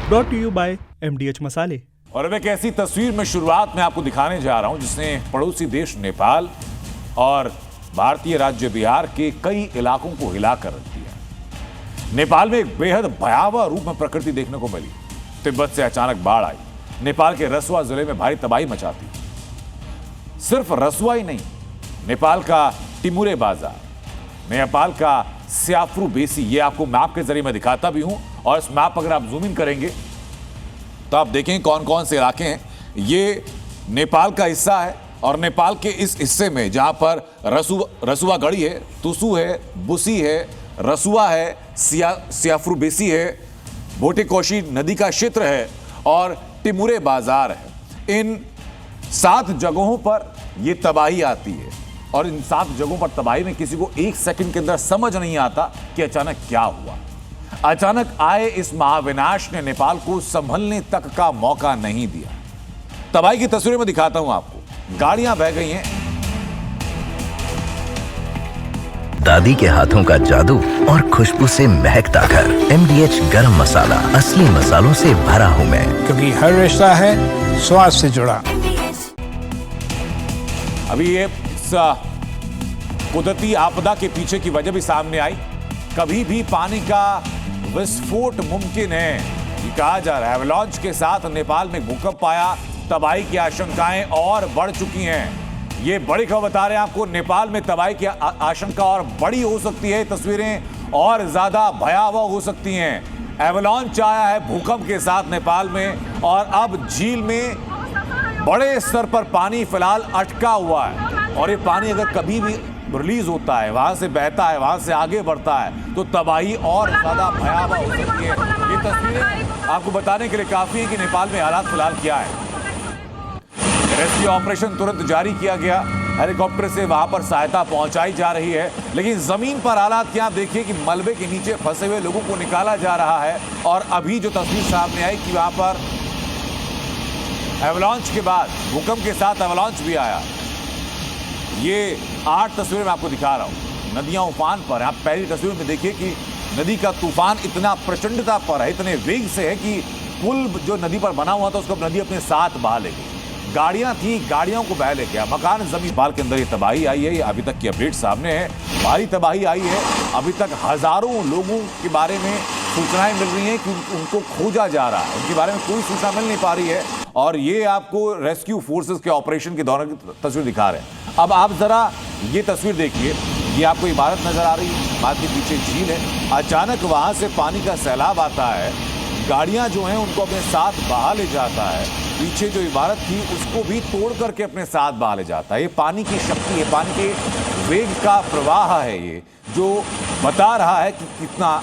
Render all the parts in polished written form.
Brought to you by MDH मसाले। और अब एक ऐसी तस्वीर में शुरुआत में आपको दिखाने जा रहा हूं जिसने पड़ोसी देश नेपाल और भारतीय राज्य बिहार के कई इलाकों को हिलाकर रख दिया। नेपाल में एक बेहद भयावह रूप में प्रकृति देखने को मिली। तिब्बत से अचानक बाढ़ आई, नेपाल के रसुआ जिले में भारी तबाही मचाती। सिर्फ रसुआ ही नहीं, नेपाल का टिमुरे बाजार, नेपाल का स्याफ्रू बेसी, ये आपको मैप के जरिए मैं दिखाता भी हूं। और इस मैप अगर आप जूम इन करेंगे तो आप देखें कौन कौन से इलाके हैं। ये नेपाल का हिस्सा है और नेपाल के इस हिस्से में जहां पर रसुआ गढ़ी है, तुसु है, बुसी है, रसुआ है, स्याफ्रू बेसी है, भोटेकोशी नदी का क्षेत्र है और टिमुरे बाजार है। इन 7 जगहों पर यह तबाही आती है और इन 7 जगहों पर तबाही में किसी को 1 सेकंड के अंदर समझ नहीं आता कि अचानक क्या हुआ। अचानक आए इस महाविनाश ने नेपाल को संभलने तक का मौका नहीं दिया। तबाही की तस्वीरें मैं दिखाता हूं आपको। गाड़ियां बह गई हैं। दादी के हाथों का जादू और खुशबू से महकता घर। MDH गरम मसाला, असली मसालों से भरा हूं मैं, क्योंकि हर रिश्ता है स्वाद से जुड़ा। अभी ये कुदरती आपदा के पीछे की वजह भी सामने आई। कभी भी पानी का विस्फोट मुमकिन है, ये कहा जा रहा है। एवलांच के साथ नेपाल में भूकंप आया, तबाही की आशंकाएं और बढ़ चुकी हैं। ये बड़ी खबर बता रहे हैं आपको, नेपाल में तबाही की आशंका और बड़ी हो सकती है। तस्वीरें और ज्यादा भयावह हो सकती हैं। एवलांच आया है भूकंप के साथ नेपाल में और अब झील में बड़े स्तर पर पानी फिलहाल अटका हुआ है और ये पानी अगर कभी भी रिलीज होता है, वहां से बहता है, वहां से आगे बढ़ता है तो तबाही और ज्यादा भयावह हो सकती है। ये तस्वीरें आपको बताने के लिए काफी है कि नेपाल में हालात फिलहाल क्या है। रेस्क्यू ऑपरेशन तुरंत जारी किया गया, हेलीकॉप्टर से वहां पर सहायता पहुंचाई जा रही है, लेकिन जमीन पर हालात क्या, आप देखिए कि मलबे के नीचे फंसे हुए लोगों को निकाला जा रहा है। और अभी जो तस्वीर सामने आई कि वहां पर एवलांच के बाद भूकंप के साथ एवलांच भी आया। ये 8 तस्वीरें मैं आपको दिखा रहा हूं। नदियां उफान पर। आप पहली तस्वीर में देखिए कि नदी का तूफान इतना प्रचंडता पर है, इतने वेग से है कि पुल जो नदी पर बना हुआ था उसको नदी अपने साथ बहा ले गई। गाड़ियां थी, गाड़ियों को बह ले गया। मकान जमीन बाल के अंदर ये तबाही आई है। ये अभी तक की अपडेट सामने है। भारी तबाही आई है। अभी तक हजारों लोगों के बारे में सूचनाएं मिल रही हैं कि उनको खोजा जा रहा है, उनके बारे में कोई सूचना मिल नहीं पा रही है। और ये आपको रेस्क्यू फोर्सेस के ऑपरेशन के दौरान की तस्वीर दिखा रहे हैं। अब आप जरा ये तस्वीर देखिए। ये आपको इमारत नजर आ रही है, इमारत के पीछे झील है। अचानक वहां से पानी का सैलाब आता है, गाड़ियां जो हैं उनको अपने साथ बहा ले जाता है। पीछे जो इमारत थी उसको भी तोड़ करके अपने साथ बहा ले जाता है। ये पानी की शक्ति है, पानी के वेग का प्रवाह है ये, जो बता रहा है कि कितना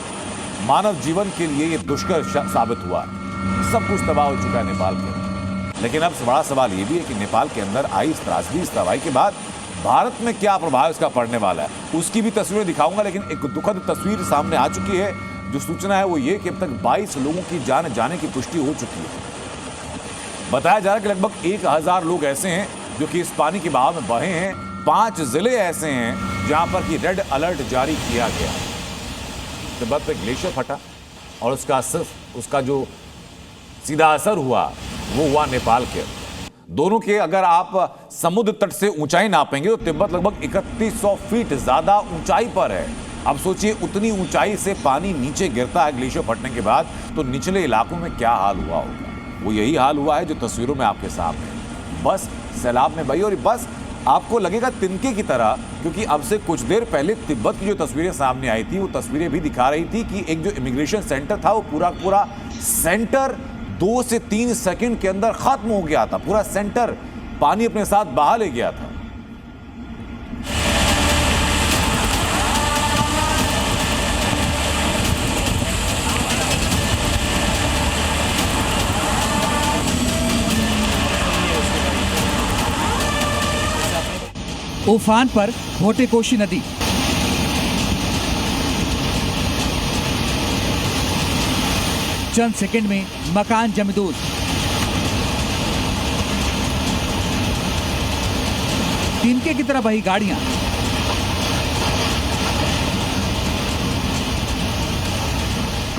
मानव जीवन के लिए ये दुष्कर साबित हुआ है। सब कुछ तबाह हो चुका है नेपाल के अंदर। लेकिन अब बड़ा सवाल ये भी है कि नेपाल के अंदर आई इस त्रासदी, इस तबाही के बाद भारत में क्या प्रभाव इसका पड़ने वाला है, उसकी भी तस्वीरें दिखाऊंगा। लेकिन एक दुखद तस्वीर सामने आ चुकी है। जो सूचना है वो ये कि अब तक 22 लोगों की जान जाने की पुष्टि हो चुकी है। बताया जा रहा है कि लगभग 1000 लोग ऐसे हैं जो कि इस पानी के बहाव में बहे हैं। 5 जिले ऐसे हैं जहां पर कि रेड अलर्ट जारी किया गया। तिब्बत पे ग्लेशियर फटा और उसका जो सीधा असर हुआ वो हुआ नेपाल के। दोनों के अगर आप समुद्र तट से ऊंचाई नापेंगे तो तिब्बत लगभग 3100 फीट ज्यादा ऊंचाई पर है। अब सोचिए उतनी ऊंचाई से पानी नीचे गिरता है ग्लेशियर फटने के बाद, तो निचले इलाकों में क्या हाल हुआ होगा। वो यही हाल हुआ है जो तस्वीरों में आपके सामने है। बस सैलाब में बही और बस आपको लगेगा तिनके की तरह, क्योंकि अब से कुछ देर पहले तिब्बत की जो तस्वीरें सामने आई थी वो तस्वीरें भी दिखा रही थी कि एक जो इमिग्रेशन सेंटर था वो पूरा सेंटर 2 से 3 सेकंड के अंदर खत्म हो गया था। पूरा सेंटर पानी अपने साथ बहा ले गया था। उफान पर भोटेकोशी नदी। चंद सेकंड में मकान जमदूज। तिनके की तरह बही गाड़ियां।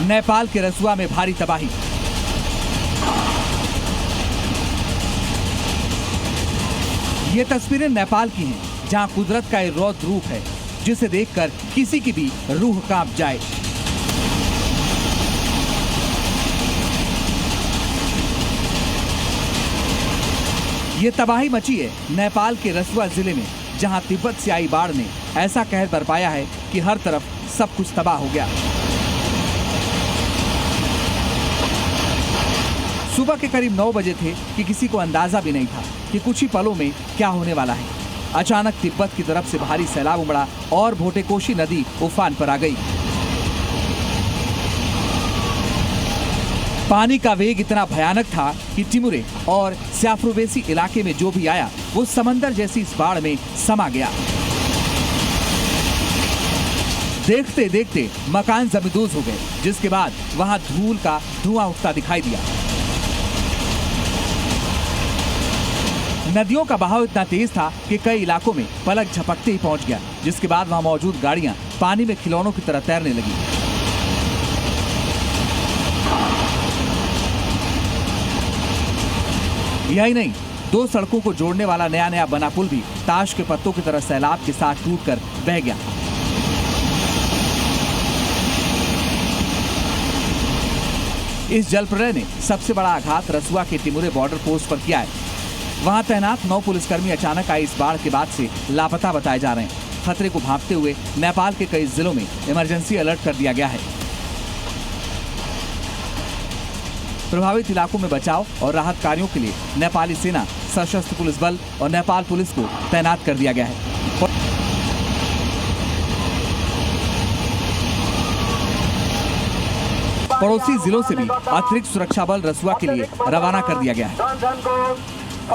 नेपाल के रसुआ में भारी तबाही। ये तस्वीरें नेपाल की हैं, जहां कुदरत का एक रौद्र रूप है जिसे देखकर किसी की भी रूह कांप जाए। ये तबाही मची है नेपाल के रसुआ जिले में, जहां तिब्बत से आई बाढ़ ने ऐसा कहर बरपाया है कि हर तरफ सब कुछ तबाह हो गया। सुबह के करीब 9 बजे थे कि किसी को अंदाजा भी नहीं था कि कुछ ही पलों में क्या होने वाला है। अचानक तिब्बत की तरफ से भारी सैलाब उमड़ा और भोटेकोशी नदी उफान पर आ गई। पानी का वेग इतना भयानक था कि टिमुरे और स्याफ्रोवेसी इलाके में जो भी आया वो समंदर जैसी इस बाढ़ में समा गया। देखते देखते मकान जमींदोज हो गए, जिसके बाद वहां धूल का धुआं उठता दिखाई दिया। नदियों का बहाव इतना तेज था कि कई इलाकों में पलक झपकते ही पहुंच गया, जिसके बाद वहां मौजूद गाड़ियां पानी में खिलौनों की तरह तैरने लगी। यही नहीं, 2 सड़कों को जोड़ने वाला नया नया बना पुल भी ताश के पत्तों की तरह सैलाब के साथ टूटकर बह गया। इस जलप्रलय ने सबसे बड़ा आघात रसुआ के टिमुरे बॉर्डर पोस्ट पर किया है। वहां तैनात 9 पुलिसकर्मी अचानक आई इस बाढ़ के बाद से लापता बताए जा रहे हैं। खतरे को भांपते हुए नेपाल के कई जिलों में इमरजेंसी अलर्ट कर दिया गया है। प्रभावित इलाकों में बचाव और राहत कार्यों के लिए नेपाली सेना, सशस्त्र पुलिस बल और नेपाल पुलिस को तैनात कर दिया गया है। पड़ोसी जिलों से भी अतिरिक्त सुरक्षा बल रसुआ के लिए रवाना कर दिया गया है।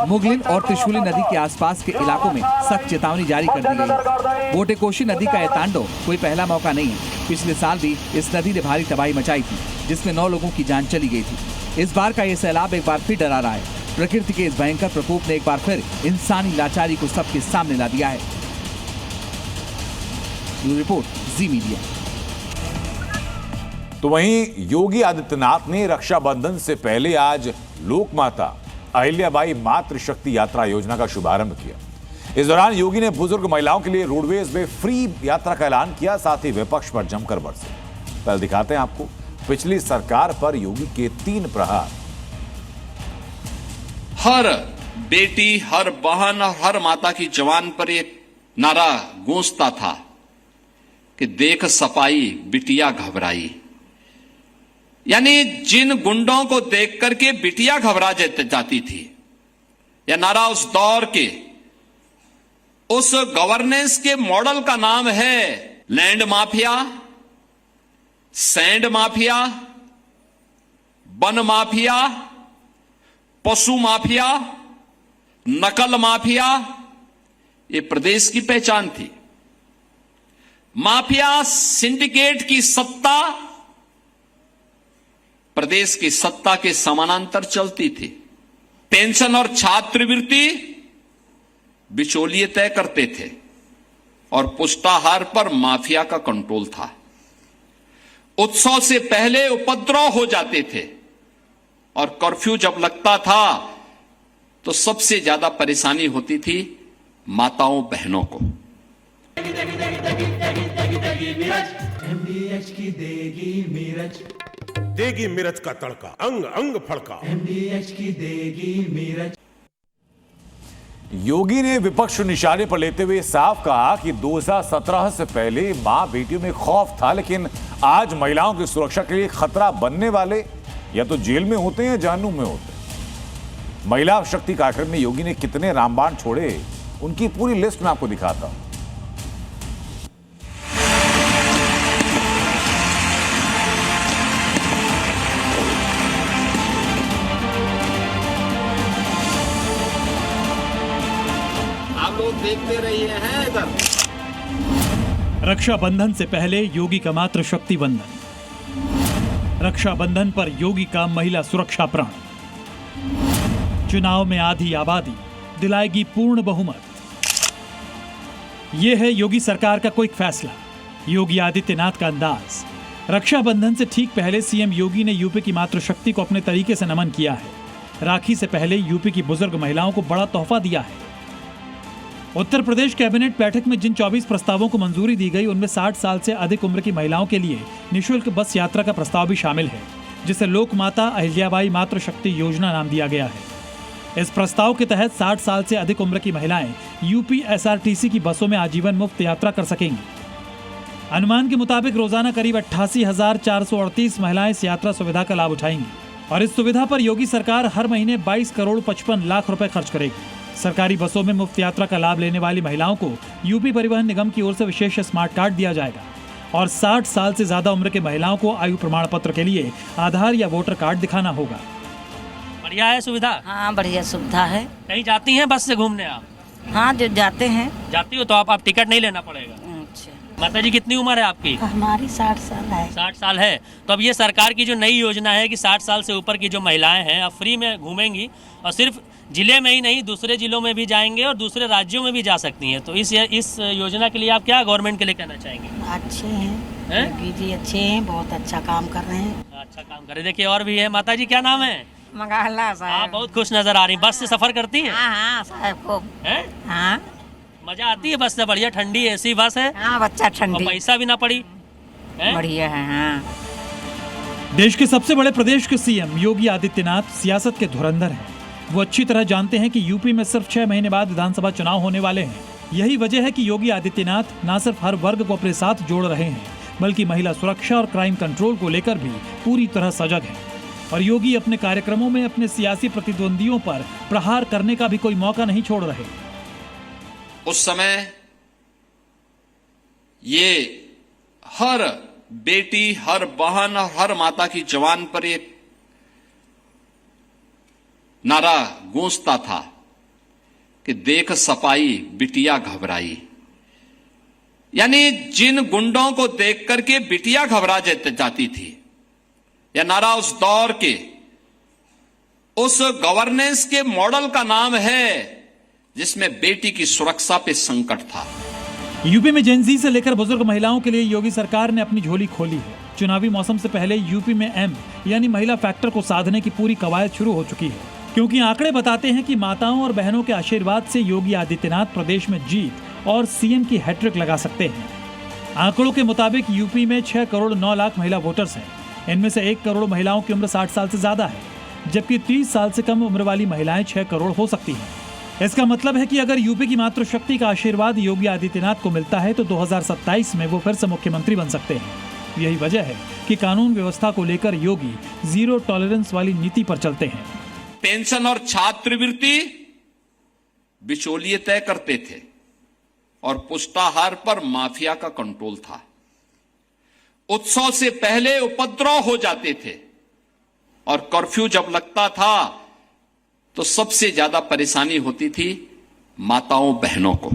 मुगलिन और त्रिशूली नदी के आसपास के इलाकों में सख्त चेतावनी जारी कर दी गई है। भोटेकोशी नदी का यह तांडव कोई पहला मौका नहीं है। पिछले साल भी इस नदी ने भारी तबाही मचाई थी, जिसमें 9 लोगों की जान चली गई थी। इस बार का ये सैलाब एक बार फिर डरा रहा है। प्रकृति के इस भयंकर प्रकोप ने एक बार फिर इंसानी लाचारी को सबके सामने ला दिया है। Report Zee media. तो वहीं योगी आदित्यनाथ ने रक्षाबंधन से पहले आज लोकमाता अहिल्याबाई मातृशक्ति यात्रा योजना का शुभारंभ किया। इस दौरान योगी ने बुजुर्ग महिलाओं के लिए रोडवेज में फ्री यात्रा का ऐलान किया, साथ ही विपक्ष पर जमकर बरसे। पहले दिखाते हैं आपको पिछली सरकार पर योगी के 3 प्रहार। हर बेटी, हर बहन और हर माता की जवान पर एक नारा गूंजता था कि देख सपाई बिटिया घबराई। यानी जिन गुंडों को देख करके बिटिया घबरा जाती थी, यह नारा उस दौर के, उस गवर्नेंस के मॉडल का नाम है land mafia, sand mafia, one mafia, पशु माफिया, नकल माफिया। ये प्रदेश की पहचान थी। माफिया सिंडिकेट की सत्ता प्रदेश की सत्ता के समानांतर चलती थी। पेंशन और छात्रवृत्ति बिचौलिए तय करते थे और पुष्टाहार पर माफिया का कंट्रोल था। उत्सव से पहले उपद्रव हो जाते थे और कर्फ्यू जब लगता था तो सबसे ज्यादा परेशानी होती थी माताओं बहनों को। MDH की देगी मिर्च, देगी मिर्च का तड़का, अंग अंग फड़का। MDH की देगी मिर्च। योगी ने विपक्ष निशाने पर लेते हुए साफ कहा कि 2017 से पहले मां बेटियों में खौफ था, लेकिन आज महिलाओं की सुरक्षा के लिए खतरा बनने वाले या तो जेल में होते हैं या जहन्नुम में होते हैं। महिला शक्ति कार्यक्रम में योगी ने कितने रामबाण छोड़े, उनकी पूरी लिस्ट में आपको दिखाता हूं। देखते रहिए हैं इधर। रक्षाबंधन से पहले योगी का मात्र शक्ति बंधन। रक्षाबंधन पर योगी का महिला सुरक्षा प्रण। चुनाव में आधी आबादी दिलाएगी पूर्ण बहुमत। यह है योगी सरकार का क्विक फैसला, योगी आदित्यनाथ का अंदाज। रक्षाबंधन से ठीक पहले सीएम योगी ने यूपी की मातृशक्ति को अपने तरीके से नमन किया है। राखी से पहले यूपी की बुजुर्ग महिलाओं को बड़ा तोहफा दिया है। उत्तर प्रदेश कैबिनेट बैठक में जिन 24 प्रस्तावों को मंजूरी दी गई उनमें 60 साल से अधिक उम्र की महिलाओं के लिए निःशुल्क बस यात्रा का प्रस्ताव भी शामिल है, जिसे लोक माता अहिल्याबाई मातृ शक्ति योजना नाम दिया गया है। इस प्रस्ताव के तहत 60 साल से अधिक उम्र की महिलाएं यूपी एसआरटीसी की बसों में आजीवन मुफ्त यात्रा कर सकेंगी। अनुमान के मुताबिक रोजाना करीब 88,438 महिलाएं इस यात्रा सुविधा का लाभ उठाएंगी और इस सुविधा पर योगी सरकार हर महीने 22 करोड़ 55 लाख रुपए खर्च करेगी। सरकारी बसों में मुफ्त यात्रा का लाभ लेने वाली महिलाओं को यूपी परिवहन निगम की ओर से विशेष स्मार्ट कार्ड दिया जाएगा और 60 साल से ज्यादा उम्र के महिलाओं को आयु प्रमाण पत्र के लिए आधार या वोटर कार्ड दिखाना होगा। बढ़िया है सुविधा। हाँ बढ़िया सुविधा है। कहीं जाती हैं बस से घूमने आप? हाँ जो जाते हैं। जाती हो तो आप टिकट नहीं लेना पड़ेगा। अच्छा। माता जी कितनी उम्र है आपकी? हमारी 60 साल है। 60 साल है। तो अब ये सरकार की जो नई योजना है कि 60 साल से ऊपर की जो महिलाएं हैं अब फ्री में घूमेंगी और सिर्फ जिले में ही नहीं दूसरे जिलों में भी जाएंगे और दूसरे राज्यों में भी जा सकती हैं। तो इस योजना के लिए आप क्या गवर्नमेंट के लिए कहना चाहेंगे? अच्छे हैं योगी जी, अच्छे हैं, बहुत अच्छा काम कर रहे हैं। अच्छा काम कर रहे। देखिए और भी है। माता जी क्या नाम है? मंगाला साहब। आप बहुत खुश नजर आ रही। बस से सफर करती हैं? हाँ साहब खूब। हाँ मजा आती है बस से? बढ़िया ठंडी एसी बस है। हाँ बच्चा ठंडी, पैसा भी ना पड़ी। बढ़िया है। हाँ देश के सबसे बड़े प्रदेश के सीएम योगी आदित्यनाथ सियासत के धुरंधर हैं। वो अच्छी तरह जानते हैं कि यूपी में सिर्फ 6 महीने बाद विधानसभा चुनाव होने वाले हैं। यही वजह है कि योगी आदित्यनाथ न सिर्फ हर वर्ग को अपने साथ जोड़ रहे हैं बल्कि महिला सुरक्षा और क्राइम कंट्रोल को लेकर भी पूरी तरह सजग हैं। और योगी अपने कार्यक्रमों में अपने सियासी प्रतिद्वंदियों पर प्रहार करने का भी कोई मौका नहीं छोड़ रहे। उस समय ये हर बेटी, हर बहन और हर माता की जवान पर एक नारा गूंजता था कि देख सपाई बिटिया घबराई। यानी जिन गुंडों को देख करके बिटिया घबरा जाती थी, यह नारा उस दौर के उस गवर्नेंस के मॉडल का नाम है जिसमें बेटी की सुरक्षा पे संकट था। यूपी में जेन ज़ी से लेकर बुजुर्ग महिलाओं के लिए योगी सरकार ने अपनी झोली खोली है। चुनावी मौसम से पहले यूपी में एम यानी महिला फैक्टर को साधने की पूरी कवायद शुरू हो चुकी है, क्योंकि आंकड़े बताते हैं कि माताओं और बहनों के आशीर्वाद से योगी आदित्यनाथ प्रदेश में जीत और सीएम की हैट्रिक लगा सकते हैं। आंकड़ों के मुताबिक यूपी में 6 करोड़ 9 लाख महिला वोटर्स हैं। इनमें से 1 करोड़ महिलाओं की उम्र 60 साल से ज्यादा है, जबकि 30 साल से कम उम्र वाली महिलाएं 6 करोड़ हो सकती हैं। इसका मतलब है कि अगर यूपी की मातृशक्ति का आशीर्वाद योगी आदित्यनाथ को मिलता है तो 2027 में वो फिर से मुख्यमंत्री बन सकते हैं। यही वजह है कि कानून व्यवस्था को लेकर योगी जीरो टॉलरेंस वाली नीति पर चलते हैं। पेंशन और छात्रवृत्ति बिचौलिए तय करते थे और पुष्टाहार पर माफिया का कंट्रोल था। उत्सव से पहले उपद्रव हो जाते थे और कर्फ्यू जब लगता था तो सबसे ज्यादा परेशानी होती थी माताओं बहनों को।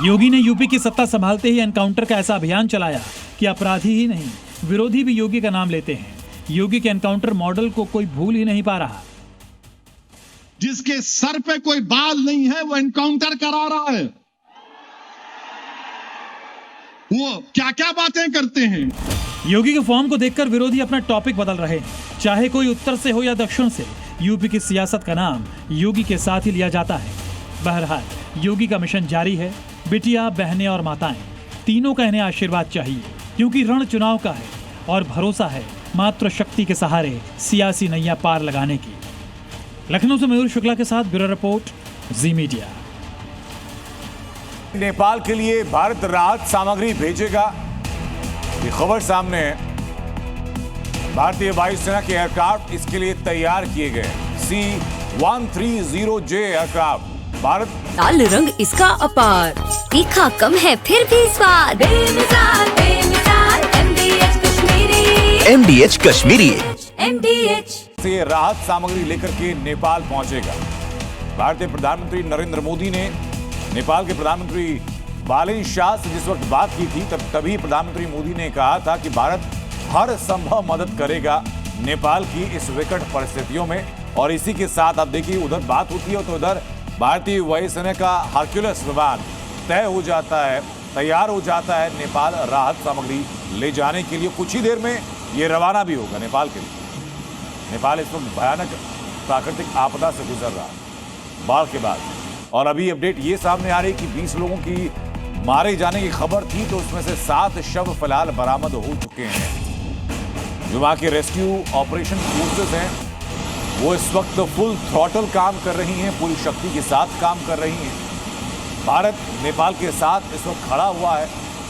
योगी ने यूपी की सत्ता संभालते ही एनकाउंटर का ऐसा अभियान चलाया कि अपराधी ही नहीं विरोधी भी योगी का नाम लेते हैं। योगी के एनकाउंटर मॉडल को कोई भूल ही नहीं पा रहा। जिसके सर पे कोई बाल नहीं है वो एनकाउंटर करा रहा है। वो क्या क्या बातें करते हैं। योगी के फॉर्म को देखकर विरोधी अपना टॉपिक बदल रहे हैं। चाहे कोई उत्तर से हो या दक्षिण से, यूपी की सियासत का नाम योगी के साथ ही लिया जाता है। बहरहाल योगी का मिशन जारी है। बिटिया, बहनें और माताएं तीनों का इन्हें आशीर्वाद चाहिए, क्योंकि रण चुनाव का है और भरोसा है मातृ शक्ति के सहारे सियासी नैया पार लगाने की। लखनऊ से मयूर शुक्ला के साथ bureau report, Zee media. Nepal के लिए भारत राहत सामग्री भेजेगा, ये खबर सामने है। भारतीय वायुसेना के एयरक्राफ्ट इसके लिए तैयार किए गए। C-130J aircraft Bharat. लाल रंग इसका अपार, तीखा कम है फिर भी स्वाद। बेमिसाल बेमिसाल MDH Kashmiri. MDH Kashmiri. MDH से राहत सामग्री लेकर के नेपाल पहुंचेगा। भारतीय प्रधानमंत्री नरेंद्र मोदी ने नेपाल के प्रधानमंत्री बालेन शाह से जिस वक्त बात की थी तभी प्रधानमंत्री मोदी ने कहा था कि भारत हर संभव मदद करेगा नेपाल की इस विकट परिस्थितियों में। और इसी के साथ आप देखिए उधर बात होती है तो उधर भारतीय वायुसेना का हरक्यूलिस विमान तय हो जाता है, तैयार हो जाता है नेपाल राहत सामग्री ले जाने के लिए। कुछ ही देर में ये रवाना भी होगा नेपाल के लिए। नेपाल इस वक्त भयानक प्राकृतिक आपदा से गुजर रहा है। बाढ़ के बाद और अभी अपडेट ये सामने आ रही कि 20 लोगों की मारे जाने की खबर थी, तो उसमें से 7 शव फिलहाल बरामद हो चुके हैं। जो वहां के रेस्क्यू ऑपरेशन फोर्सेस हैं वो इस वक्त फुल थ्रॉटल काम कर रही हैं, पूरी शक्ति के साथ काम कर रही हैं। भारत नेपाल के साथ इस वक्त खड़ा हुआ है।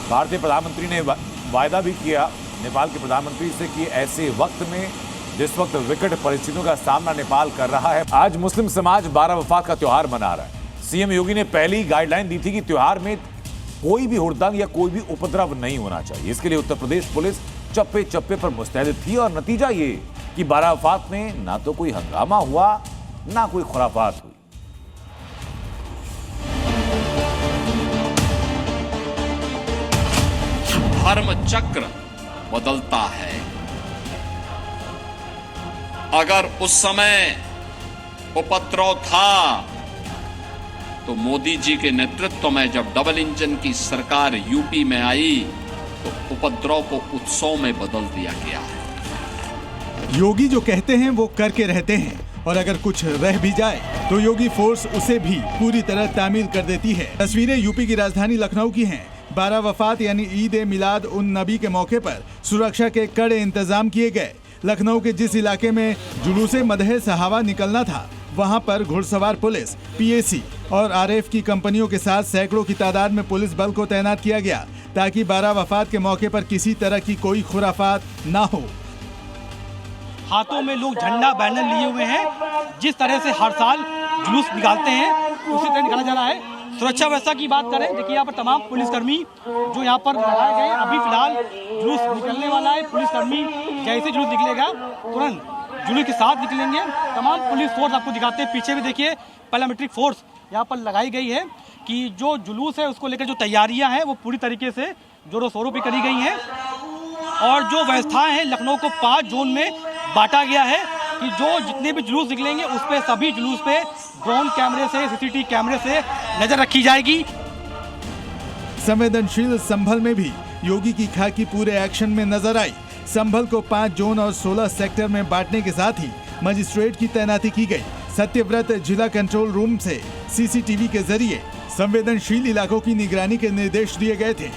भारतीय प्रधानमंत्री ने वायदा भी किया नेपाल के प्रधानमंत्री से कि ऐसे वक्त में जिस वक्त विकट परिस्थितियों का सामना नेपाल कर रहा है, आज मुस्लिम समाज 12 वफात का त्योहार मना रहा है। सीएम योगी ने पहली गाइडलाइन दी थी कि त्योहार में कोई भी हुड़दंग या कोई भी उपद्रव नहीं होना चाहिए। इसके लिए उत्तर प्रदेश पुलिस चप्पे चप्पे पर मुस्तैद थी और नतीजा ये कि 12 वफात में ना तो कोई हंगामा हुआ ना कोई खुराफात हुई। धर्म चक्र बदलता है। अगर उस समय उपद्रव था तो मोदी जी के नेतृत्व में जब डबल इंजन की सरकार यूपी में आई तो उपद्रव को उत्सव में बदल दिया गया है। योगी जो कहते हैं वो करके रहते हैं और अगर कुछ रह भी जाए तो योगी फोर्स उसे भी पूरी तरह तामील कर देती है। तस्वीरें यूपी की राजधानी लखनऊ की हैं। 12 वफात यानी ईद ए मिलाद उन नबी के मौके पर सुरक्षा के कड़े इंतजाम किए गए। लखनऊ के जिस इलाके में जुलूसे मदहे सहाबा निकलना था वहां पर घुड़सवार पुलिस, पीएसी और आरएफ की कंपनियों के साथ सैकड़ों की तादाद में पुलिस बल को तैनात किया गया ताकि 12 वफात के मौके पर किसी तरह की कोई खुराफात ना हो। हाथों में लोग झंडा बैनर लिए हुए हैं। जिस तरह से हर साल जुलूस निकालते हैं उसी तरह निकाला जा रहा है। सुरक्षा व्यवस्था की बात करें, देखिए यहाँ पर तमाम पुलिसकर्मी जो यहाँ पर लगाए गए। अभी फिलहाल जुलूस निकलने वाला है। पुलिसकर्मी जैसे जुलूस निकलेगा तुरंत जुलूस के साथ निकलेंगे। तमाम पुलिस फोर्स आपको दिखाते हैं। पीछे भी देखिए पैरामिलिट्री फोर्स यहाँ पर लगाई गई है कि जो जुलूस है उसको लेकर जो तैयारियां हैं वो पूरी तरीके से जोरों शोरों पे करी गई हैं। और जो व्यवस्थाएं हैं, लखनऊ को 5 जोन में बांटा गया है कि जो जितने भी जुलूस निकलेंगे उस पे सभी जुलूस पे ड्रोन कैमरे से, सीसीटीवी कैमरे से नजर रखी जाएगी। संवेदनशील संभल में भी योगी की खाकी पूरे एक्शन में नजर आई। संभल को 5 जोन और 16 सेक्टर में बांटने के साथ ही मजिस्ट्रेट की तैनाती की गई। सत्यव्रत जिला कंट्रोल रूम से सीसीटीवी के जरिए संवेदनशील इलाकों की निगरानी के निर्देश दिए गए थे।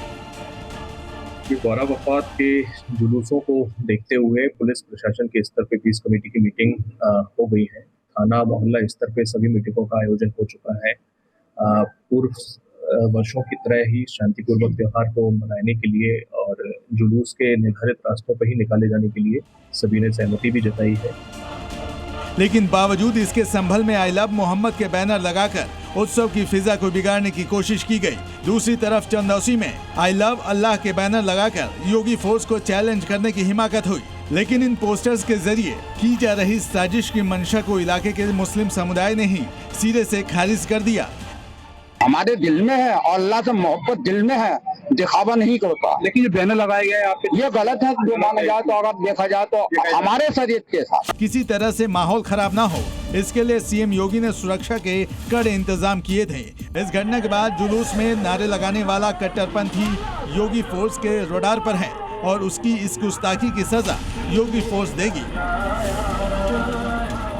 12 वफात के जुलूसों को देखते हुए पुलिस प्रशासन के स्तर पे पीस कमेटी की मीटिंग हो गई है। थाना मोहल्ला स्तर पे सभी मीटिंगों का आयोजन हो चुका है। पूर्व वर्षों की तरह ही शांतिपूर्वक त्योहार को मनाने के लिए और जुलूस के निर्धारित रास्तों पर ही निकाले जाने के लिए सभी ने सहमति भी जताई है। लेकिन बावजूद इसके संभल में आई लव मोहम्मद के बैनर लगाकर उत्सव की फिजा को बिगाड़ने की कोशिश की गई। दूसरी तरफ चंदौसी में आई लव अल्लाह के बैनर लगाकर योगी फोर्स को चैलेंज करने की हिमाकत हुई। लेकिन इन पोस्टर्स के जरिए की जा रही साजिश की मंशा को इलाके के मुस्लिम समुदाय ने ही सिरे से खारिज कर दिया। हमारे दिल में है और अल्लाह से मोहब्बत दिल में है, दिखावा नहीं करता। लेकिन ये बैनर लगाए गए आप ये गलत है जो माना जाए तो, अगर देखा जाए तो हमारे शरीयत के साथ किसी तरह से माहौल खराब ना हो इसके लिए सीएम योगी ने सुरक्षा के कड़े इंतजाम किए थे। इस घटना के बाद जुलूस में नारे लगाने वाला कट्टरपंथी योगी फोर्स के रडार पर है और उसकी इस गुस्ताखी की सजा योगी फोर्स देगी,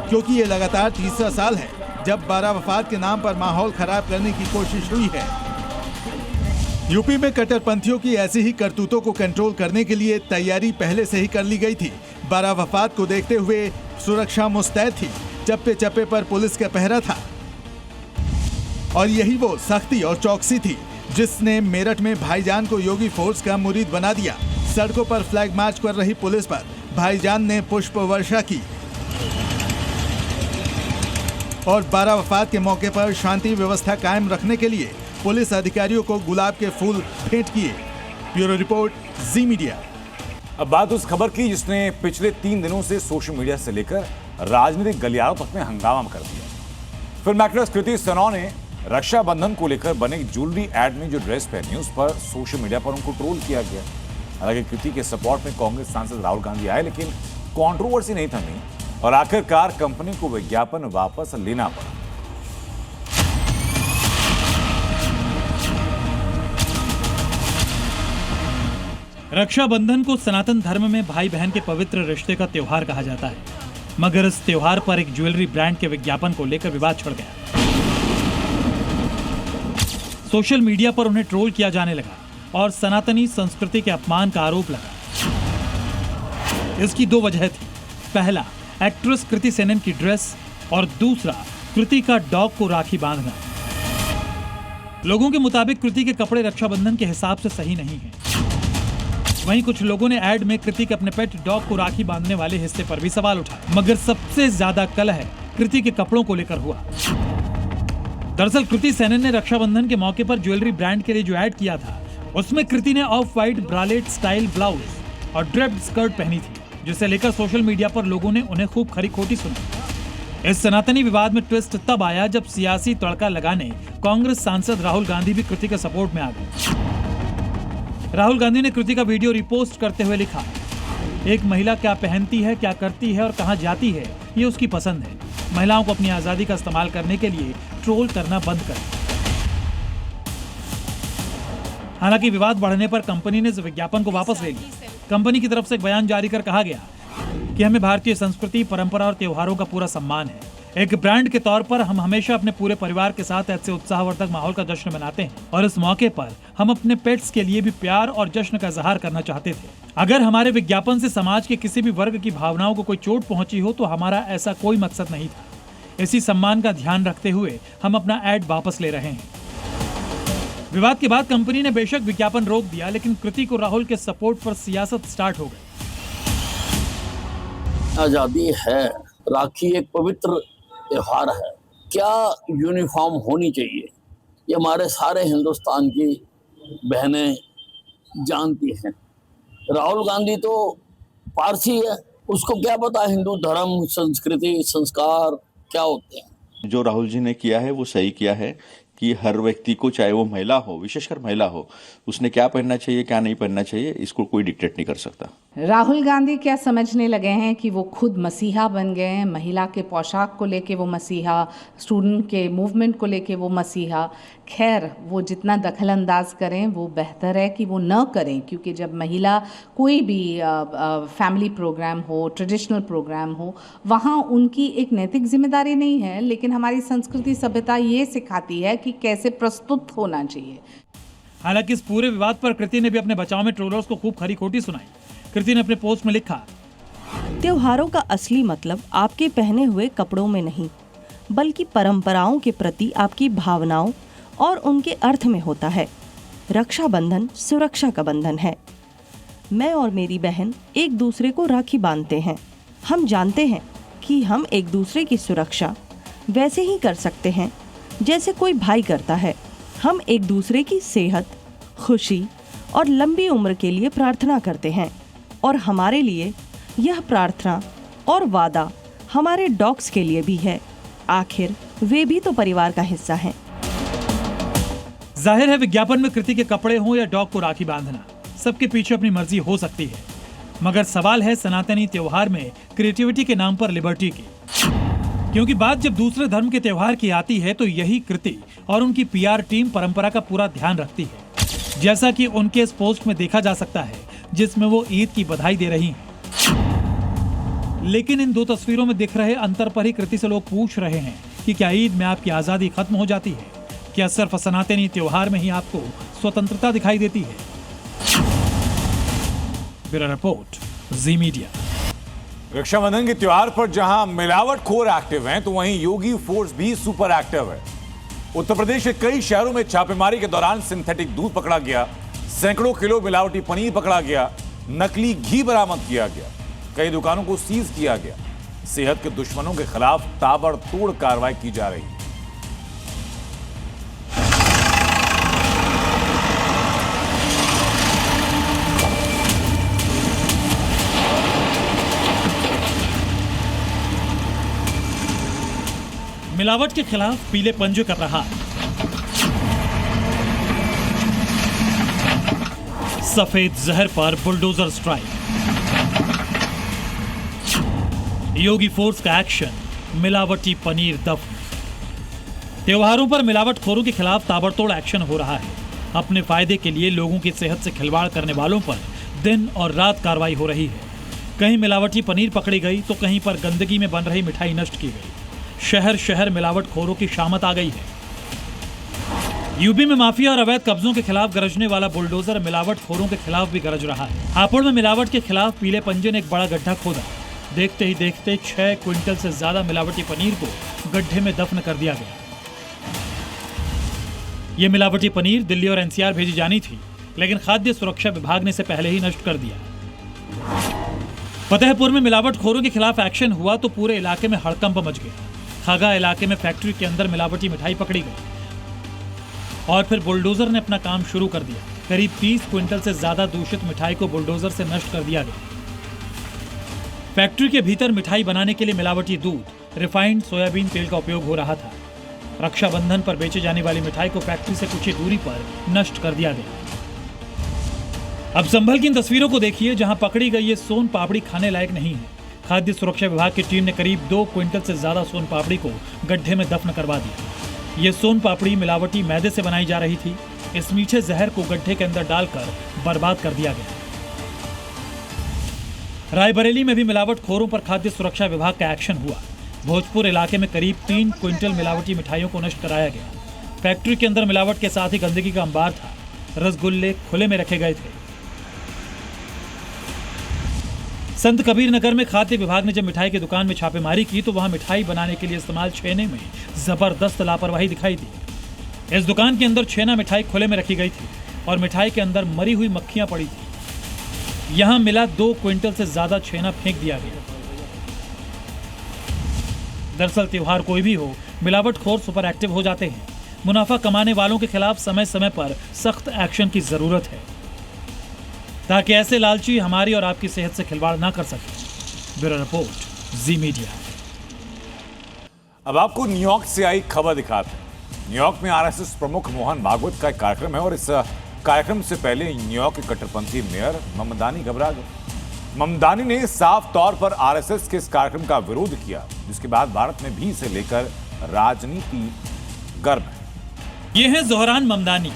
क्योंकि ये लगातार तीसरा साल है जब 12 वफात के नाम पर माहौल खराब करने की कोशिश हुई है। यूपी में कट्टरपंथियों की ऐसी ही करतूतों को कंट्रोल करने के लिए तैयारी पहले से ही कर ली गई थी। 12 वफात को देखते हुए सुरक्षा मुस्तैद थी। चप्पे चप्पे पर पुलिस का पहरा था और यही वो सख्ती और चौकसी थी जिसने मेरठ में भाईजान को योगी फोर्स का मुरीद बना दिया। सड़कों पर फ्लैग मार्च कर रही पुलिस पर भाईजान ने पुष्प वर्षा की और 12 वफात के मौके पर शांति व्यवस्था कायम रखने के लिए पुलिस अधिकारियों को गुलाब के फूल भेंट किए। Bureau report, Zee media. अब बात उस खबर की जिसने पिछले 3 दिनों से सोशल मीडिया से लेकर राजनीतिक गलियारों तक में हंगामा कर दिया। फिल्म एक्ट्रेस कृति सनोन ने रक्षाबंधन को लेकर बने ज्वेलरी एड में जो ड्रेस पहनी उस पर सोशल मीडिया पर उनको ट्रोल किया गया। हालांकि कृति के सपोर्ट में कांग्रेस सांसद राहुल गांधी आए, लेकिन कंट्रोवर्सी नहीं थमी और आखिरकार कंपनी को विज्ञापन वापस लेना पड़ा। रक्षाबंधन को सनातन धर्म में भाई बहन के पवित्र रिश्ते का त्योहार कहा जाता है, मगर इस त्योहार पर एक ज्वेलरी ब्रांड के विज्ञापन को लेकर विवाद छिड़ गया। सोशल मीडिया पर उन्हें ट्रोल किया जाने लगा और सनातनी संस्कृति के अपमान का आरोप लगा। इसकी दो वजह थी, पहला एक्ट्रेस कृति सेनन की ड्रेस और दूसरा कृति का डॉग को राखी बांधना। लोगों के मुताबिक कृति के कपड़े रक्षाबंधन के हिसाब से सही नहीं हैं। वहीं कुछ लोगों ने ऐड में कृति के अपने पेट डॉग को राखी बांधने वाले हिस्से पर भी सवाल उठाए, मगर सबसे ज्यादा कलह कृति के कपड़ों को लेकर हुआ। दरअसल कृति सेनन ने रक्षाबंधन के मौके पर ज्वेलरी ब्रांड के लिए जो ऐड किया था, उसमें कृति ने of white bralette style blouse और ड्रेप्ड स्कर्ट पहनी थी, जिसे लेकर सोशल मीडिया पर लोगों ने उन्हें खूब खरी खोटी सुनी। इस सनातनी विवाद में ट्विस्ट तब आया जब सियासी तड़का लगाने कांग्रेस सांसद राहुल गांधी भी कृति के सपोर्ट में आ गए। राहुल गांधी ने कृति का वीडियो रिपोस्ट करते हुए लिखा, एक महिला क्या पहनती है, क्या करती है और कहां जाती है, ये उसकी पसंद है। महिलाओं को अपनी आजादी का इस्तेमाल करने के लिए ट्रोल करना बंद करें। हालांकि विवाद बढ़ने पर कंपनी ने इस विज्ञापन को वापस ले लिया। कंपनी की तरफ से एक बयान जारी कर कहा गया कि हमें भारतीय संस्कृति, परंपरा और त्योहारों का पूरा सम्मान है। एक ब्रांड के तौर पर हम हमेशा अपने पूरे परिवार के साथ ऐसे उत्साहवर्धक माहौल का जश्न मनाते हैं और इस मौके पर हम अपने पेट्स के लिए भी प्यार और जश्न का इजहार करना चाहते थे। अगर हमारे विज्ञापन से समाज के किसी भी वर्ग की भावनाओं को कोई चोट पहुंची हो तो हमारा ऐसा कोई मकसद नहीं था। इसी सम्मान का ध्यान रखते हुए हम अपना ऐड वापस ले रहे हैं। विवाद के बाद कंपनी ने बेशक विज्ञापन रोक दिया, लेकिन कृति को राहुल के सपोर्ट पर सियासत स्टार्ट हो गई। आजादी है, राखी एक पवित्र त्योहार है, क्या यूनिफॉर्म होनी चाहिए ये हमारे सारे हिंदुस्तान की बहनें जानती हैं। राहुल गांधी तो पारसी है, उसको क्या पता हिंदू धर्म, संस्कृति, संस्कार क्या होते हैं। जो राहुल जी ने किया है वो सही किया है कि हर व्यक्ति को, चाहे वो महिला हो, विशेषकर महिला हो, उसने क्या पहनना चाहिए, क्या नहीं पहनना चाहिए, इसको कोई डिक्टेट नहीं कर सकता। राहुल गांधी क्या समझने लगे हैं कि वो खुद मसीहा बन गए हैं? महिला के पोशाक को लेके वो मसीहा, स्टूडेंट के मूवमेंट को लेके वो मसीहा। खैर, वो जितना दखल अंदाज करें वो बेहतर है कि वो न करें, क्योंकि जब महिला कोई भी फैमिली प्रोग्राम हो, ट्रेडिशनल प्रोग्राम हो, वहाँ उनकी एक नैतिक जिम्मेदारी नहीं है, लेकिन हमारी संस्कृति सभ्यता ये सिखाती है कि कैसे प्रस्तुत होना चाहिए। हालांकि इस पूरे विवाद पर कृति ने भी अपने बचाव में ट्रोलर्स को खूब खरी खोटी सुनाई। कृति ने अपने पोस्ट में लिखा, त्योहारों का असली मतलब आपके पहने हुए कपड़ों में नहीं, बल्कि परंपराओं के प्रति आपकी भावनाओं और उनके अर्थ में होता है। रक्षाबंधन सुरक्षा का बंधन है। मैं और मेरी बहन एक दूसरे को राखी बांधते हैं। हम जानते हैं कि हम एक दूसरे की सुरक्षा वैसे ही कर सकते हैं जैसे कोई भाई करता है। हम एक दूसरे की सेहत, खुशी और लंबी उम्र के लिए प्रार्थना करते हैं, और हमारे लिए यह प्रार्थना और वादा हमारे डॉग्स के लिए भी है। आखिर वे भी तो परिवार का हिस्सा हैं। जाहिर है विज्ञापन में कृति के कपड़े हों या डॉग को राखी बांधना, सबके पीछे अपनी मर्जी हो सकती है, मगर सवाल है सनातनी त्योहार में क्रिएटिविटी के नाम पर लिबर्टी की। क्योंकि बात जब दूसरे धर्म के त्योहार की आती है तो यही कृति और उनकी पीआर टीम परंपरा का पूरा ध्यान रखती है, जैसा कि उनके इस पोस्ट में देखा जा सकता है, जिसमें वो ईद की बधाई दे रही हैं। लेकिन इन दो तस्वीरों में दिख रहे अंतर पर ही कृति से लोग पूछ रहे हैं कि क्या ईद में आपकी आजादी खत्म हो जाती है? क्या सिर्फ सनातनी त्योहार में ही आपको स्वतंत्रता दिखाई देती है? Bureau report, Zee media. Rakshabandhan के त्योहार पर जहां मिलावटखोर एक्टिव हैं, तो वहीं योगी फोर्स भी सुपर एक्टिव है। उत्तर प्रदेश के कई शहरों में छापेमारी के दौरान सिंथेटिक दूध पकड़ा गया, सैकड़ों किलो मिलावटी पनीर पकड़ा गया, नकली घी बरामद किया गया, कई दुकानों को सीज किया गया। सेहत के दुश्मनों के खिलाफ ताबड़तोड़ कार्रवाई की जा रही है। मिलावट के खिलाफ पीले पंजे कर रहा है। सफेद जहर पर बुलडोजर स्ट्राइक। योगी फोर्स का एक्शन, मिलावटी पनीर दफ्न। त्योहारों पर मिलावटखोरों के खिलाफ ताबड़तोड़ एक्शन हो रहा है। अपने फायदे के लिए लोगों की सेहत से खिलवाड़ करने वालों पर दिन और रात कार्रवाई हो रही है। कहीं मिलावटी पनीर पकड़ी गई तो कहीं पर गंदगी में बन रही मिठाई नष्ट की गई। शहर शहर मिलावटखोरों की शामत आ गई है। यूपी में माफिया और अवैध कब्जों के खिलाफ गरजने वाला बुलडोजर मिलावटखोरों के खिलाफ भी गरज रहा है। हापुड़ में मिलावट के खिलाफ पीले पंजे ने एक बड़ा गड्ढा खोदा। देखते ही देखते 6 क्विंटल से ज्यादा मिलावटी पनीर को गड्ढे में दफन कर दिया गया। ये मिलावटी पनीर दिल्ली और एनसीआर भेजी जानी थी, लेकिन खाद्य सुरक्षा विभाग ने इसे पहले ही नष्ट कर दिया। फतेहपुर में मिलावटखोरों के खिलाफ एक्शन हुआ तो पूरे इलाके में हड़कंप मच गया। खागा इलाके में फैक्ट्री के अंदर मिलावटी मिठाई पकड़ी गई और फिर बुलडोजर ने अपना काम शुरू कर दिया। करीब 30 क्विंटल से ज्यादा दूषित मिठाई को बुलडोजर से नष्ट कर दिया गया। फैक्ट्री के भीतर मिठाई बनाने के लिए मिलावटी दूध, रिफाइंड सोयाबीन तेल का उपयोग हो रहा था। रक्षाबंधन पर बेचे जाने वाली मिठाई को फैक्ट्री से कुछ ही दूरी पर नष्ट कर दिया गया। अब संभल की इन तस्वीरों को देखिए, जहां पकड़ी गई ये सोन पापड़ी खाने लायक नहीं है। खाद्य सुरक्षा विभाग की टीम ने करीब 2 क्विंटल से ज्यादा सोन पापड़ी को गड्ढे में दफन करवा दिया। ये सोन पापड़ी मिलावटी मैदे से बनाई जा रही थी। इस मीठे जहर को गड्ढे के अंदर डालकर बर्बाद कर दिया गया। रायबरेली में भी मिलावटखोरों पर खाद्य सुरक्षा विभाग का एक्शन हुआ। भोजपुर इलाके में करीब 3 क्विंटल मिलावटी मिठाइयों को नष्ट कराया गया। फैक्ट्री के अंदर मिलावट के साथ ही गंदगी का अंबार था। रसगुल्ले खुले में रखे गए थे। संत कबीर नगर में खाद्य विभाग ने जब मिठाई की दुकान में छापेमारी की तो वहां मिठाई बनाने के लिए इस्तेमाल छेने में जबरदस्त लापरवाही दिखाई दी। इस दुकान के अंदर छेना मिठाई खुले में रखी गई थी और मिठाई के अंदर मरी हुई मक्खियां पड़ी थी। यहां मिला 2 क्विंटल से ज्यादा छेना फेंक दिया गया। दरअसल त्योहार कोई भी हो, मिलावटखोर सुपर एक्टिव हो जाते हैं। मुनाफा कमाने वालों के खिलाफ समय समय पर सख्त एक्शन की जरूरत है, ताकि ऐसे लालची हमारी और आपकी सेहत से खिलवाड़ ना कर सके। Bureau report, Zee media. अब आपको न्यूयॉर्क से आई खबर दिखाते हैं। न्यूयॉर्क में आरएसएस प्रमुख मोहन भागवत का एक कार्यक्रम है और इस कार्यक्रम से पहले न्यूयॉर्क के कट्टरपंथी मेयर ममदानी घबरा गए। ममदानी ने साफ तौर पर आरएसएस के इस कार्यक्रम का विरोध किया, जिसके बाद भारत में भी इसे लेकर राजनीति गर्म है। ये हैं जोहरान ममदानी,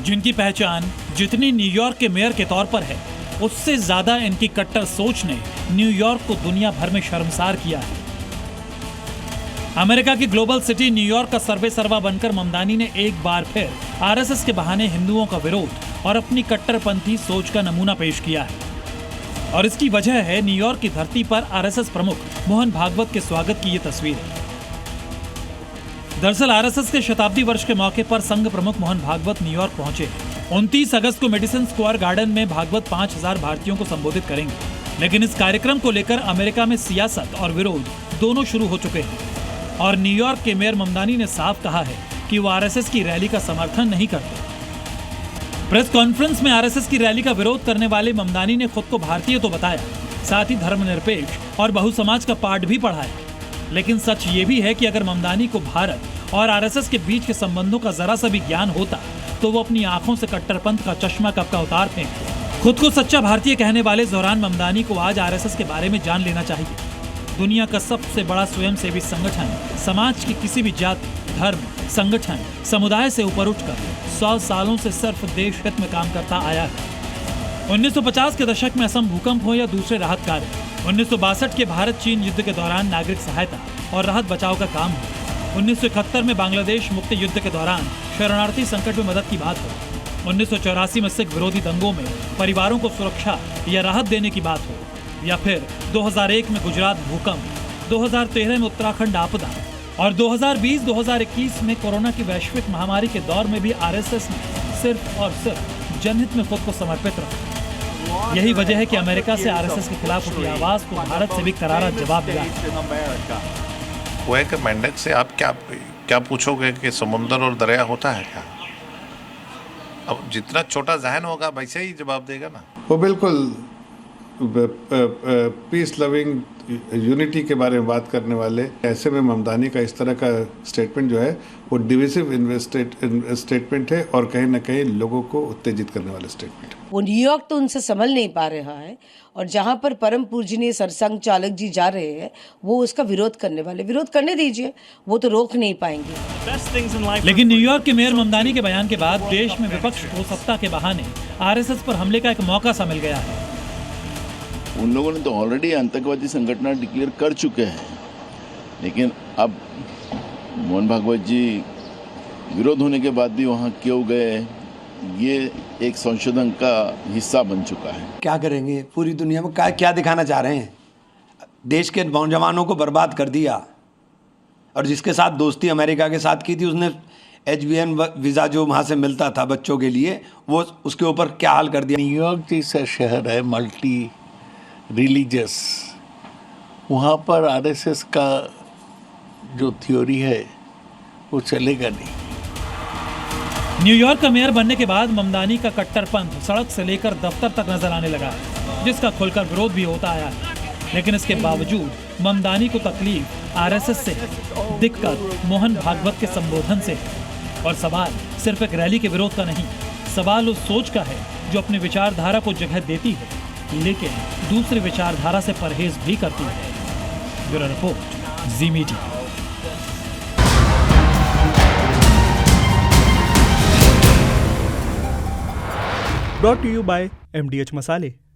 जिनकी पहचान जितनी न्यूयॉर्क के मेयर के तौर पर है, उससे ज्यादा इनकी कट्टर सोच ने न्यूयॉर्क को दुनिया भर में शर्मसार किया है। अमेरिका की ग्लोबल सिटी न्यूयॉर्क का सर्वे सर्वा बनकर ममदानी ने एक बार फिर आरएसएस के बहाने हिंदुओं का विरोध और अपनी कट्टरपंथी सोच का नमूना पेश किया है। और इसकी वजह है न्यूयॉर्क की धरती पर आरएसएस प्रमुख मोहन भागवत के स्वागत की ये तस्वीर है। दरअसल आरएसएस के शताब्दी वर्ष के मौके पर संघ प्रमुख मोहन भागवत न्यूयॉर्क पहुंचे। 29 अगस्त को मेडिसन स्क्वायर गार्डन में भागवत 5000 भारतीयों को संबोधित करेंगे। लेकिन इस कार्यक्रम को लेकर अमेरिका में सियासत और विरोध दोनों शुरू हो चुके हैं और न्यूयॉर्क के मेयर ममदानी ने साफ कहा है कि वो आरएसएस की रैली का समर्थन नहीं करते। प्रेस कॉन्फ्रेंस में आरएसएस की रैली का विरोध करने वाले ममदानी ने खुद को भारतीय तो बताया, साथ ही धर्मनिरपेक्ष और बहुसमाज का पाठ भी पढ़ाया। लेकिन सच ये भी है कि अगर ममदानी को भारत और आरएसएस के बीच के संबंधों का जरा सा भी ज्ञान होता तो वो अपनी आंखों से कट्टरपंथ का चश्मा कब का उतार फेंकते। खुद को सच्चा भारतीय कहने वाले जोहरान ममदानी को आज आरएसएस के बारे में जान लेना चाहिए। दुनिया का सबसे बड़ा स्वयंसेवी संगठन समाज की किसी भी जाति, धर्म, संगठन, समुदाय से ऊपर उठकर 100 सालों से सिर्फ देश हित में काम करता आया है। 1950 के दशक में असम भूकंप हो या दूसरे राहत कार्य, 1962 के भारत चीन युद्ध के दौरान नागरिक सहायता और राहत बचाव का काम हो, 1971 में बांग्लादेश मुक्ति युद्ध के दौरान शरणार्थी संकट में मदद की बात हो, 1984 में सिख विरोधी दंगों में परिवारों को सुरक्षा या राहत देने की बात हो, या फिर 2001 में गुजरात भूकंप, 2013 में उत्तराखंड आपदा और 2020-2021 में कोरोना की वैश्विक महामारी के दौर में भी आरएसएस ने सिर्फ और सिर्फ जनहित में खुद को समर्पित रखा। यही वजह है कि अमेरिका से आरएसएस के खिलाफ उठी आवाज को भारत से भी करारा जवाब मिला। वो है कि मेंढक से आप क्या पूछोगे कि समुंदर और दरिया होता है क्या? अब जितना छोटा जहन होगा वैसे ही जवाब देगा ना। वो बिल्कुल पीस लविंग यूनिटी के बारे में बात करने वाले, ऐसे में ममदानी का इस तरह का स्टेटमेंट जो है वो डिविसिव स्टेटमेंट है और कहीं ना कहीं लोगों को उत्तेजित करने वाला स्टेटमेंट है। वो न्यूयॉर्क तो उनसे संभल नहीं पा रहा है और जहां पर परम पूजनीय सरसंघ चालक जी जा रहे हैं वो उसका विरोध करने वाले, विरोध करने दीजिए, वो तो रोक नहीं पाएंगे। लेकिन न्यूयॉर्क के मेयर ममदानी के बयान के बाद देश में विपक्ष को सत्ता के बहाने आरएसएस पर हमले का एक मौका सा मिल गया है। उन लोगों ने तो ऑलरेडी आतंकवादी संगठन डिक्लेयर कर चुके हैं, लेकिन अब मोहन भागवत जी विरोध होने के बाद भी वहाँ क्यों गए, ये एक संशोधन का हिस्सा बन चुका है। क्या करेंगे, पूरी दुनिया में क्या दिखाना चाह रहे हैं? देश के नौजवानों को बर्बाद कर दिया, और जिसके साथ दोस्ती अमेरिका के साथ की थी उसने HBN वीज़ा जो वहाँ से मिलता था बच्चों के लिए, वो उसके ऊपर क्या हाल कर दिया। न्यूयॉर्क जैसा शहर है मल्टी रिलीजियस, वहाँ पर RSS का जो थ्योरी है वो चलेगा नहीं। न्यूयॉर्क का मेयर बनने के बाद ममदानी का कट्टरपंथ सड़क से लेकर दफ्तर तक नजर आने लगा है, जिसका खुलकर विरोध भी होता आया है। लेकिन इसके बावजूद ममदानी को तकलीफ RSS से है, दिक्कत मोहन भागवत के संबोधन से है। और सवाल सिर्फ एक रैली के विरोध का नहीं, सवाल उस सोच का है जो अपनी विचारधारा को जगह देती है, लेकिन दूसरी विचारधारा से परहेज भी करती है। Bureau report, Zee Media. Brought to you by MDH मसाले।